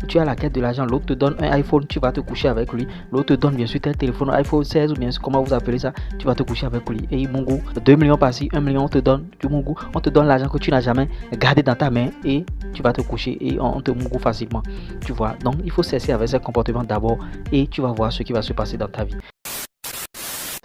tu as la quête de l'argent, l'autre te donne un iPhone, tu vas te coucher avec lui, l'autre te donne bien sûr tel téléphone, iPhone 16 ou bien comment vous appelez ça, tu vas te coucher avec lui. Et mon goût, 2 millions par-ci, 1 million, on te donne du mon goût, on te donne l'argent que tu n'as jamais gardé dans ta main et tu vas te coucher et on te mon goût facilement. Tu vois, donc il faut cesser avec ce comportement d'abord et tu vas voir ce qui va se passer dans ta vie.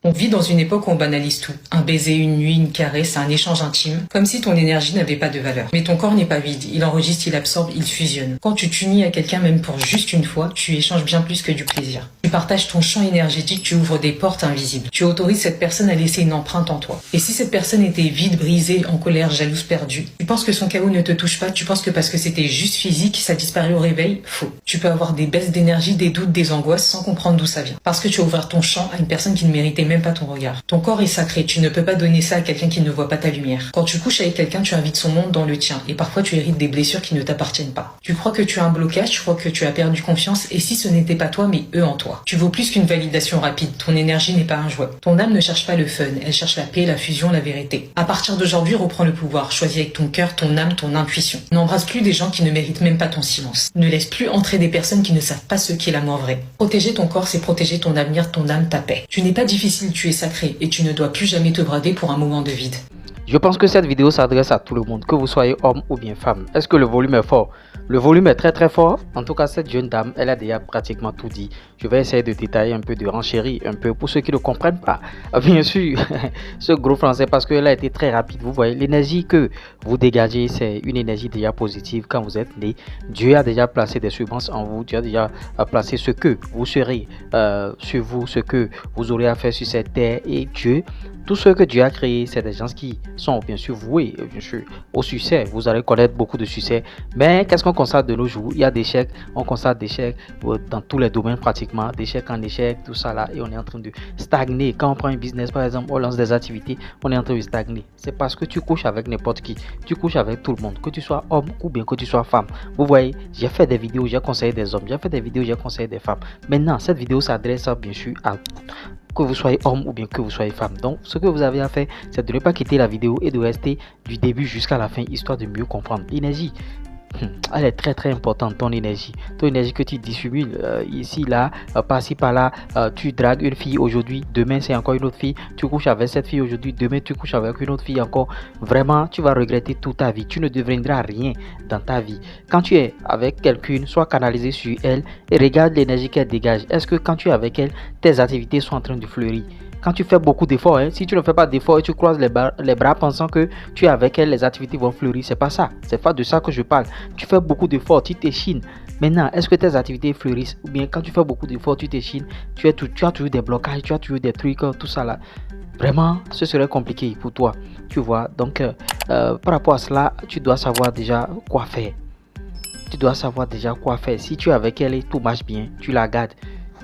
On vit dans une époque où on banalise tout. Un baiser, une nuit, une caresse, un échange intime. Comme si ton énergie n'avait pas de valeur. Mais ton corps n'est pas vide. Il enregistre, il absorbe, il fusionne. Quand tu t'unis à quelqu'un même pour juste une fois, tu échanges bien plus que du plaisir. Tu partages ton champ énergétique, tu ouvres des portes invisibles. Tu autorises cette personne à laisser une empreinte en toi. Et si cette personne était vide, brisée, en colère, jalouse, perdue, tu penses que son chaos ne te touche pas, tu penses que parce que c'était juste physique, ça disparaît au réveil? Faux. Tu peux avoir des baisses d'énergie, des doutes, des angoisses sans comprendre d'où ça vient. Parce que tu as ouvert ton champ à une personne qui ne méritait même pas ton regard. Ton corps est sacré, tu ne peux pas donner ça à quelqu'un qui ne voit pas ta lumière. Quand tu couches avec quelqu'un, tu invites son monde dans le tien et parfois tu hérites des blessures qui ne t'appartiennent pas. Tu crois que tu as un blocage, tu crois que tu as perdu confiance et si ce n'était pas toi mais eux en toi. Tu vaux plus qu'une validation rapide, ton énergie n'est pas un jouet. Ton âme ne cherche pas le fun, elle cherche la paix, la fusion, la vérité. À partir d'aujourd'hui, reprends le pouvoir, choisis avec ton cœur, ton âme, ton intuition. N'embrasse plus des gens qui ne méritent même pas ton silence. Ne laisse plus entrer des personnes qui ne savent pas ce qu'est l'amour vrai. Protéger ton corps, c'est protéger ton avenir, ton âme, ta paix. Tu n'es pas difficile, tu es sacré et tu ne dois plus jamais te brader pour un moment de vide. Je pense que cette vidéo s'adresse à tout le monde, que vous soyez homme ou bien femme. Est-ce que le volume est fort? Le volume est très fort. En tout cas, cette jeune dame, elle a déjà pratiquement tout dit. Je vais essayer de détailler un peu, de renchérir un peu pour ceux qui ne comprennent pas. Bien sûr, ce gros français parce qu'elle a été très rapide. Vous voyez, l'énergie que vous dégagez, c'est une énergie déjà positive quand vous êtes né. Dieu a déjà placé des semences en vous. Dieu a déjà placé ce que vous serez sur vous, ce que vous aurez à faire sur cette terre. Et Dieu, tout ce que Dieu a créé, c'est des gens qui sont bien sûr voués bien sûr, au succès. Vous allez connaître beaucoup de succès. Mais qu'est-ce qu'on constate de nos jours? Il y a des échecs. On constate des échecs dans tous les domaines pratiquement. D'échec en échec, tout ça là. Et on est en train de stagner. Quand on prend un business par exemple, on lance des activités, on est en train de stagner. C'est parce que tu couches avec n'importe qui. Tu couches avec tout le monde. Que tu sois homme ou bien que tu sois femme. Vous voyez, j'ai fait des vidéos, j'ai conseillé des hommes. J'ai fait des vidéos, j'ai conseillé des femmes. Maintenant, cette vidéo s'adresse bien sûr à que vous soyez homme ou bien que vous soyez femme. Donc, ce que vous avez à faire, c'est de ne pas quitter la vidéo et de rester du début jusqu'à la fin, histoire de mieux comprendre. L'énergie, elle est très importante, ton énergie que tu dissimules ici, là, par-ci, par-là. Tu dragues une fille aujourd'hui, demain c'est encore une autre fille. Tu couches avec cette fille aujourd'hui, demain tu couches avec une autre fille encore. Vraiment, tu vas regretter toute ta vie. Tu ne deviendras rien dans ta vie. Quand tu es avec quelqu'une, sois canalisé sur elle et regarde l'énergie qu'elle dégage. Est-ce que quand tu es avec elle, tes activités sont en train de fleurir? Quand tu fais beaucoup d'efforts, si tu ne fais pas d'efforts et tu croises les bras pensant que tu es avec elle, les activités vont fleurir. C'est pas ça. C'est pas de ça que je parle. Tu fais beaucoup d'efforts, tu t'échines. Maintenant, est-ce que tes activités fleurissent? Ou bien quand tu fais beaucoup d'efforts, tu t'échines, tu as toujours des blocages, tu as toujours des trucs, tout ça là. Vraiment, ce serait compliqué pour toi. Tu vois, donc par rapport à cela, tu dois savoir déjà quoi faire. Tu dois savoir déjà quoi faire. Si tu es avec elle et tout marche bien, tu la gardes.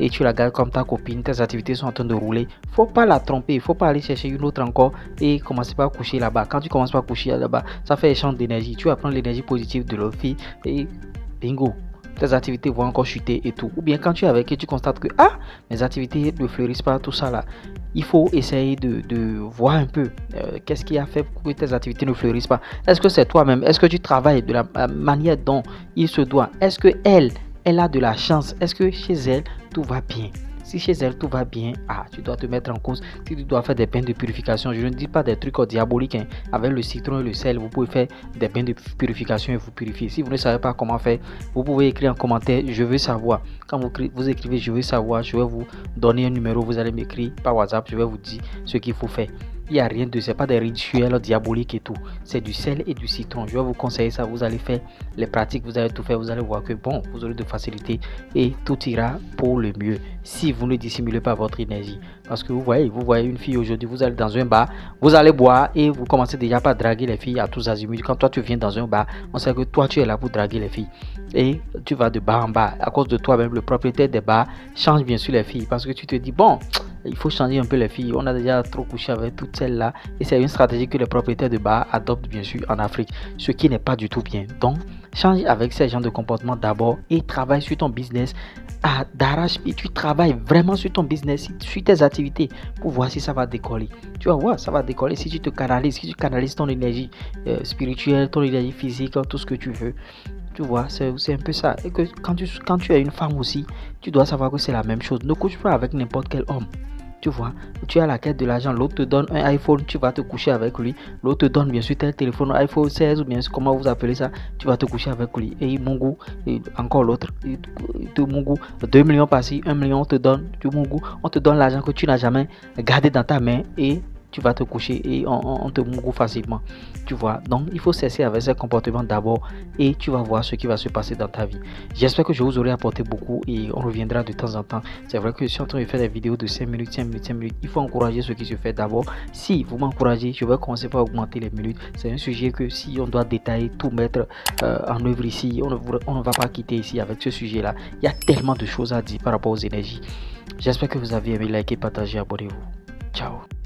Et tu la gardes comme ta copine, tes activités sont en train de rouler. Faut pas la tromper, faut pas aller chercher une autre encore et commencer par coucher là-bas. Quand tu commences par coucher là-bas, ça fait échange d'énergie. Tu vas prendre l'énergie positive de l'autre fille et bingo, tes activités vont encore chuter et tout. Ou bien quand tu es avec elle, tu constates que mes activités ne fleurissent pas, tout ça là. Il faut essayer de voir un peu qu'est-ce qui a fait pour que tes activités ne fleurissent pas. Est-ce que c'est toi-même? Est-ce que tu travailles de la manière dont il se doit? Est-ce que elle a de la chance? Est-ce que chez elle tout va bien? Si chez elle tout va bien, tu dois te mettre en cause. Si tu dois faire des bains de purification, je ne dis pas des trucs diaboliques, avec le citron et le sel, vous pouvez faire des bains de purification et vous purifier. Si vous ne savez pas comment faire, vous pouvez écrire en commentaire je veux savoir. Quand vous écrivez je veux savoir, je vais vous donner un numéro, vous allez m'écrire par WhatsApp, je vais vous dire ce qu'il faut faire. Il n'y a rien de, c'est pas des rituels diaboliques et tout. C'est du sel et du citron. Je vais vous conseiller ça. Vous allez faire les pratiques, vous allez tout faire. Vous allez voir que bon, vous aurez de facilité et tout ira pour le mieux. Si vous ne dissimulez pas votre énergie. Parce que vous voyez une fille aujourd'hui, vous allez dans un bar, vous allez boire et vous commencez déjà par draguer les filles à tous azimuts. Quand toi tu viens dans un bar, on sait que toi tu es là pour draguer les filles. Et tu vas de bar en bar. À cause de toi-même, le propriétaire des bars change bien sûr les filles. Parce que tu te dis, bon, il faut changer un peu les filles. On a déjà trop couché avec toutes celles-là. Et c'est une stratégie que les propriétaires de bars adoptent bien sûr en Afrique. Ce qui n'est pas du tout bien. Donc, change avec ces genres de comportement d'abord et travaille sur ton business d'arrache-pied. Tu travailles vraiment sur ton business, sur tes activités pour voir si ça va décoller. Tu vas voir, ça va décoller si tu te canalises, si tu canalises ton énergie spirituelle, ton énergie physique, tout ce que tu veux. Tu vois, c'est un peu ça. Et que quand tu es une femme aussi, tu dois savoir que c'est la même chose. Ne couche pas avec n'importe quel homme. Tu vois, tu as la quête de l'argent, l'autre te donne un iPhone, tu vas te coucher avec lui. L'autre te donne bien sûr tel téléphone, iPhone 16 ou bien comment vous appelez ça, tu vas te coucher avec lui. Et mon goût, et encore l'autre, mon goût, 2 millions par-ci, 1 million on te donne, mon goût, on te donne l'argent que tu n'as jamais gardé dans ta main et tu vas te coucher et on te mongoue facilement. Tu vois, donc il faut cesser avec ces comportements d'abord et tu vas voir ce qui va se passer dans ta vie. J'espère que je vous aurai apporté beaucoup et on reviendra de temps en temps. C'est vrai que je suis en train de faire des vidéos de 5 minutes, 5 minutes, 5 minutes. Il faut encourager ce qui se fait d'abord. Si vous m'encouragez, je vais commencer par augmenter les minutes. C'est un sujet que si on doit détailler, tout mettre en œuvre ici, on ne va pas quitter ici avec ce sujet-là. Il y a tellement de choses à dire par rapport aux énergies. J'espère que vous avez aimé, liker, partager, abonnez-vous. Ciao.